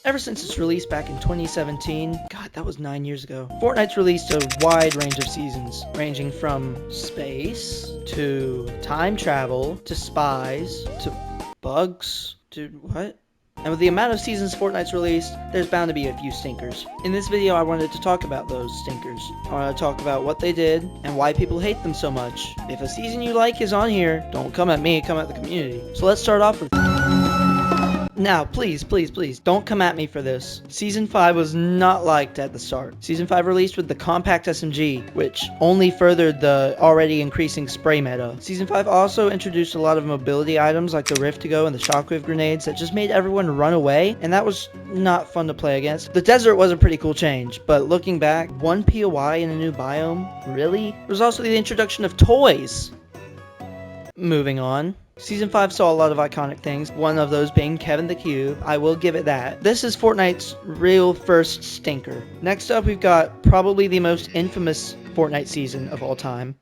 Ever since its release back in 2017, God, that was 9 years ago, Fortnite's released a wide range of seasons, ranging from space, to time travel, to spies, to bugs, to what? And with the amount of seasons Fortnite's released, there's bound to be a few stinkers. In this video, I wanted to talk about those stinkers. I want to talk about what they did, and why people hate them so much. If a season you like is on here, don't come at me, come at the community. So let's start off with... Now, please, don't come at me for this. Season 5 was not liked at the start. Season 5 released with the compact SMG, which only furthered the already increasing spray meta. Season 5 also introduced a lot of mobility items like the Rift to Go and the shockwave grenades that just made everyone run away, and that was not fun to play against. The desert was a pretty cool change, but looking back, one POI in a new biome? Really? There was also the introduction of toys. Moving on. Season 5 saw a lot of iconic things, one of those being Kevin the Cube. I will give it that. This is Fortnite's real first stinker. Next up, we've got probably the most infamous Fortnite season of all time.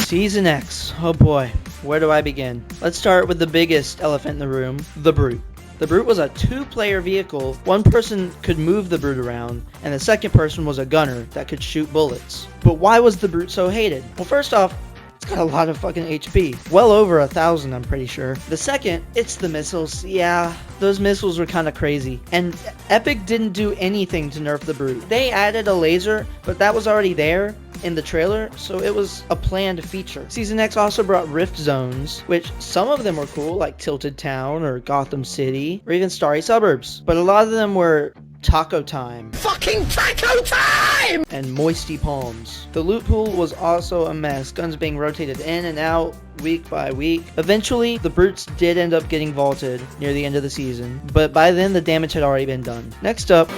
Season X. Oh boy, where do I begin? Let's start with the biggest elephant in the room, the Brute. The Brute was a two-player vehicle. One person could move the Brute around, and the second person was a gunner that could shoot bullets. But why was the Brute so hated? Well, first off, it's got a lot of fucking HP. Well over 1,000, I'm pretty sure. The second, it's the missiles. Yeah, those missiles were kind of crazy. And Epic didn't do anything to nerf the Brute. They added a laser, but that was already there in the trailer, so it was a planned feature. Season X also brought rift zones, which some of them were cool, like Tilted Town or Gotham City, or even Starry Suburbs. But a lot of them were Taco Time. Fucking Taco Time! And Moisty Palms. The loot pool was also a mess, guns being rotated in and out week by week. Eventually, the Brutes did end up getting vaulted near the end of the season, but by then the damage had already been done. Next up...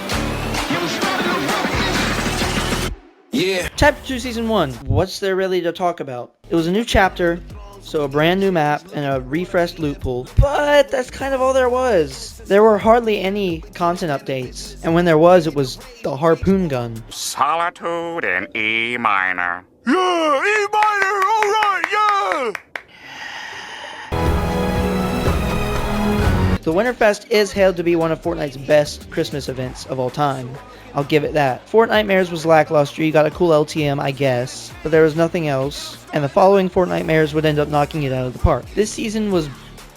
Yeah. Chapter 2 Season 1. What's there really to talk about? It was a new chapter, so a brand new map and a refreshed loot pool. But that's kind of all there was. There were hardly any content updates, and when there was, it was the harpoon gun. Solitude in E minor. Yeah, E minor, alright, yeah! The Winterfest is hailed to be one of Fortnite's best Christmas events of all time. I'll give it that. Fortnitemares was lackluster, you got a cool LTM, I guess, but there was nothing else, and the following Fortnitemares would end up knocking it out of the park. This season was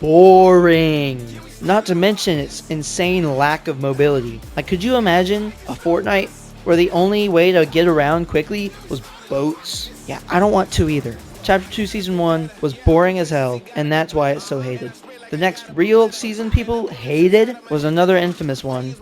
boring, not to mention its insane lack of mobility. Like, could you imagine a Fortnite where the only way to get around quickly was boats? Yeah, I don't want to either. Chapter 2 Season 1 was boring as hell, and that's why it's so hated. The next real season people hated was another infamous one.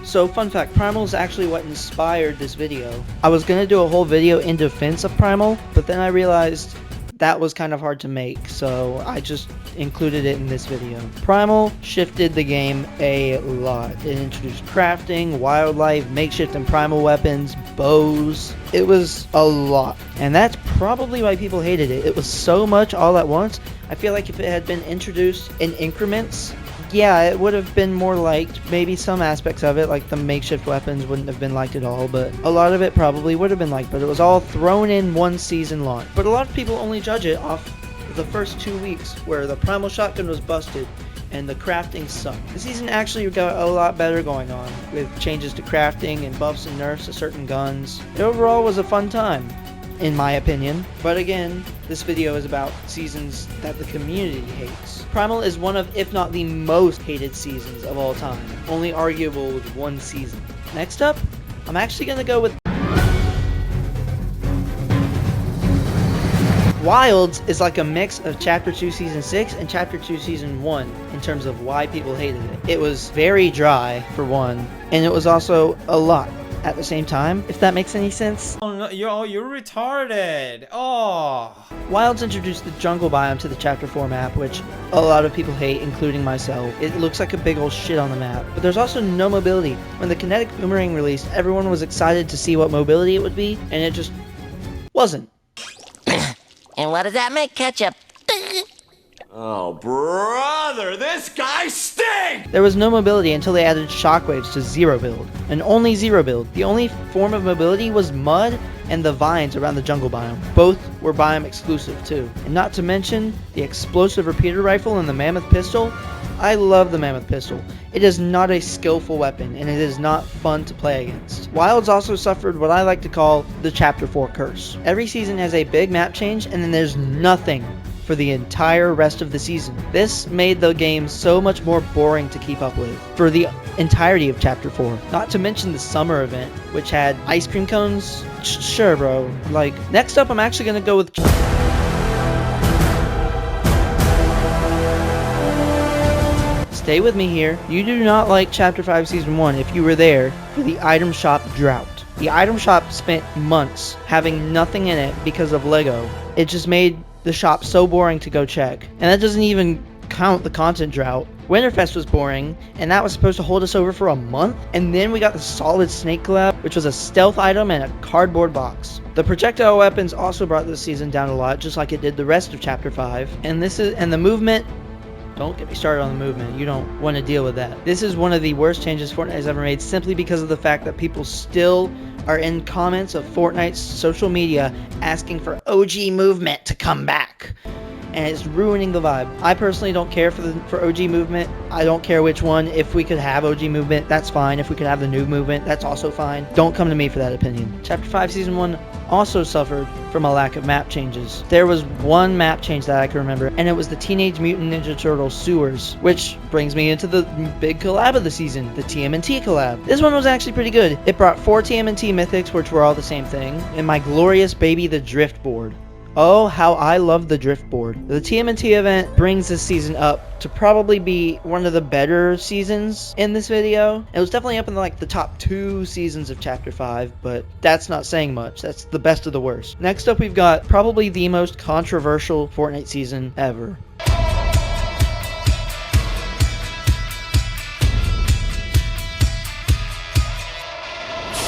So, fun fact, Primal is actually what inspired this video. I was gonna do a whole video in defense of Primal, but then I realized that was kind of hard to make, so I just included it in this video. Primal shifted the game a lot. It introduced crafting, wildlife, makeshift and primal weapons, bows. It was a lot. And that's probably why people hated it. It was so much all at once. I feel like if it had been introduced in increments, yeah, it would have been more liked. Maybe some aspects of it, like the makeshift weapons, wouldn't have been liked at all, but a lot of it probably would have been liked, but it was all thrown in one season launch. But a lot of people only judge it off the first 2 weeks, where the primal shotgun was busted and the crafting sucked. The season actually got a lot better going on, with changes to crafting and buffs and nerfs to certain guns. It overall was a fun time, in my opinion. But again, this video is about seasons that the community hates. Primal is one of, if not the most hated seasons of all time, only arguable with one season. Next up, I'm actually gonna go with Wilds is like a mix of Chapter 2 Season 6 and Chapter 2 Season 1 in terms of why people hated it. It was very dry, for one, and it was also a lot at the same time, if that makes any sense. Oh no, you're retarded. Oh. Wilds introduced the jungle biome to the Chapter 4 map, which a lot of people hate, including myself. It looks like a big old shit on the map. But there's also no mobility. When the kinetic boomerang released, everyone was excited to see what mobility it would be, and it just wasn't. And what does that make, Ketchup? Oh, brother, this guy stinks! There was no mobility until they added shockwaves to Zero Build, and only Zero Build. The only form of mobility was mud and the vines around the jungle biome. Both were biome exclusive too. And not to mention the explosive repeater rifle and the mammoth pistol. I love the mammoth pistol. It is not a skillful weapon, and it is not fun to play against. Wilds also suffered what I like to call the Chapter 4 curse. Every season has a big map change, and then there's nothing for the entire rest of the season. This made the game so much more boring to keep up with for the entirety of Chapter 4. Not to mention the summer event, which had ice cream cones. Sure, bro. Like, next up, I'm actually gonna go with... Stay with me here. You do not like Chapter 5 Season 1 if you were there for the item shop drought. The item shop spent months having nothing in it because of Lego. It just made the shop so boring to go check. And that doesn't even count the content drought. Winterfest was boring, and that was supposed to hold us over for a month. And then we got the Solid Snake collab, which was a stealth item and a cardboard box. The projectile weapons also brought this season down a lot, just like it did the rest of Chapter 5. And the movement. Don't get me started on the movement. You don't want to deal with that. This is one of the worst changes Fortnite has ever made, simply because of the fact that people still are in comments of Fortnite's social media asking for OG movement to come back. And it's ruining the vibe. I personally don't care for OG movement. I don't care which one. If we could have OG movement, that's fine. If we could have the new movement, that's also fine. Don't come to me for that opinion. Chapter 5 Season 1 also suffered from a lack of map changes. There was one map change that I can remember, and it was the Teenage Mutant Ninja Turtles sewers, which brings me into the big collab of the season, the TMNT collab. This one was actually pretty good. It brought 4 TMNT mythics, which were all the same thing, and my glorious baby, the drift board. Oh, how I love the drift board. The TMNT event brings this season up to probably be one of the better seasons in this video. It was definitely up in the top 2 seasons of Chapter 5, but that's not saying much. That's the best of the worst. Next up, we've got probably the most controversial Fortnite season ever.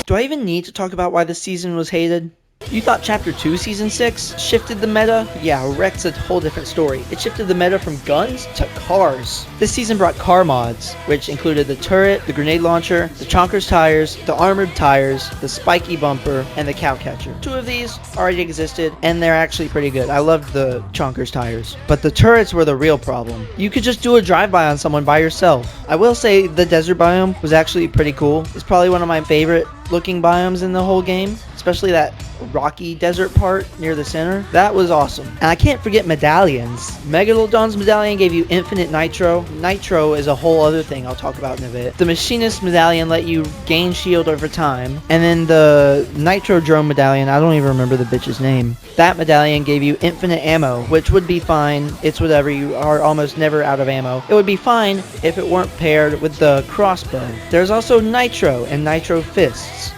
Do I even need to talk about why this season was hated? You thought Chapter 2 Season 6 shifted the meta? Yeah, Wreck's a whole different story. It shifted the meta from guns to cars. This season brought car mods, which included the turret, the grenade launcher, the chonkers tires, the armored tires, the spiky bumper, and the cow catcher. 2 of these already existed, and they're actually pretty good. I loved the chonkers tires. But the turrets were the real problem. You could just do a drive-by on someone by yourself. I will say the desert biome was actually pretty cool. It's probably one of my favorite looking biomes in the whole game, especially that rocky desert part near the center. That was awesome. And I can't forget medallions. Megalodon's medallion gave you infinite nitro. Nitro is a whole other thing I'll talk about in a bit. The machinist medallion let you gain shield over time. And then the nitro drone medallion, I don't even remember the bitch's name. That medallion gave you infinite ammo, which would be fine. It's whatever, you are almost never out of ammo. It would be fine if it weren't paired with the crossbow. There's also nitro and nitro fists.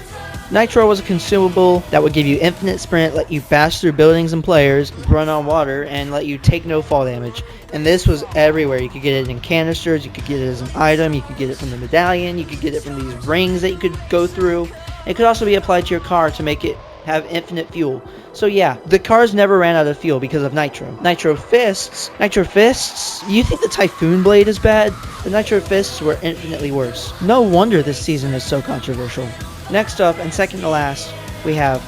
Nitro was a consumable that would give you infinite sprint, let you bash through buildings and players, run on water, and let you take no fall damage. And this was everywhere. You could get it in canisters, you could get it as an item, you could get it from the medallion, you could get it from these rings that you could go through. It could also be applied to your car to make it have infinite fuel. So yeah, the cars never ran out of fuel because of Nitro. Nitro Fists, you think the Typhoon Blade is bad? The Nitro Fists were infinitely worse. No wonder this season is so controversial. Next up, and second to last, we have...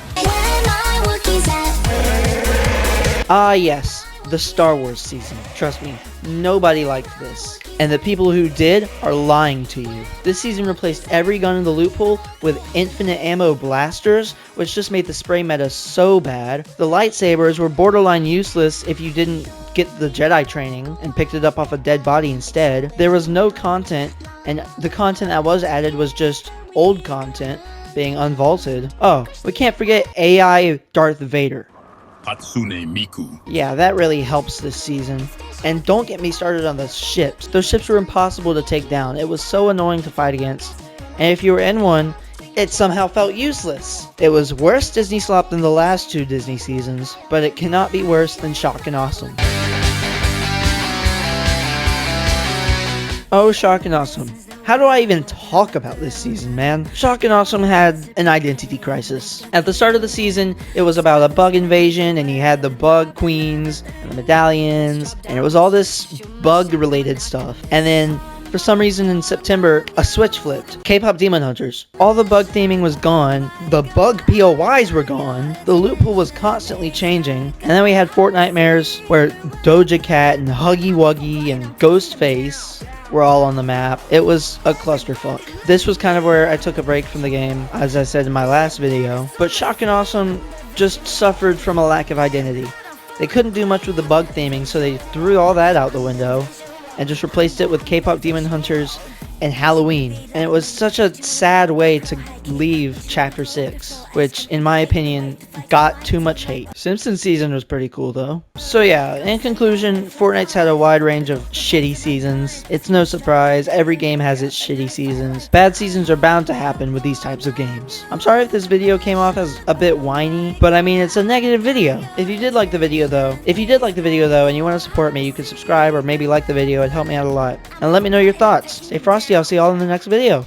yes, the Star Wars season. Trust me, nobody liked this. And the people who did are lying to you. This season replaced every gun in the loot pool with infinite ammo blasters, which just made the spray meta so bad. The lightsabers were borderline useless if you didn't get the Jedi training and picked it up off a dead body instead. There was no content, and the content that was added was just old content being unvaulted. Oh, we can't forget AI Darth Vader. Hatsune Miku. Yeah, that really helps this season. And don't get me started on the ships. Those ships were impossible to take down. It was so annoying to fight against. And if you were in one, it somehow felt useless. It was worse Disney slop than the last 2 Disney seasons, but it cannot be worse than Shock and Awesome. Oh, Shock and Awesome. How do I even talk about this season, man? Shock and Awesome had an identity crisis. At the start of the season, it was about a bug invasion, and you had the bug queens and the medallions, and it was all this bug-related stuff. And then for some reason in September, a switch flipped. K-pop Demon Hunters. All the bug theming was gone. The bug POIs were gone. The loophole was constantly changing. And then we had Fortnitemares, where Doja Cat and Huggy Wuggy and Ghostface were all on the map. It was a clusterfuck. This was kind of where I took a break from the game, as I said in my last video. But Shock and Awesome just suffered from a lack of identity. They couldn't do much with the bug theming, so they threw all that out the window and just replaced it with K-pop Demon Hunters and Halloween. And it was such a sad way to leave Chapter 6, which, in my opinion, got too much hate. Simpsons season was pretty cool, though. So yeah, in conclusion, Fortnite's had a wide range of shitty seasons. It's no surprise, every game has its shitty seasons. Bad seasons are bound to happen with these types of games. I'm sorry if this video came off as a bit whiny, but I mean, it's a negative video. If you did like the video though, and you want to support me, you can subscribe or maybe like the video. It'd help me out a lot. And let me know your thoughts. Stay frosty, I'll see y'all in the next video.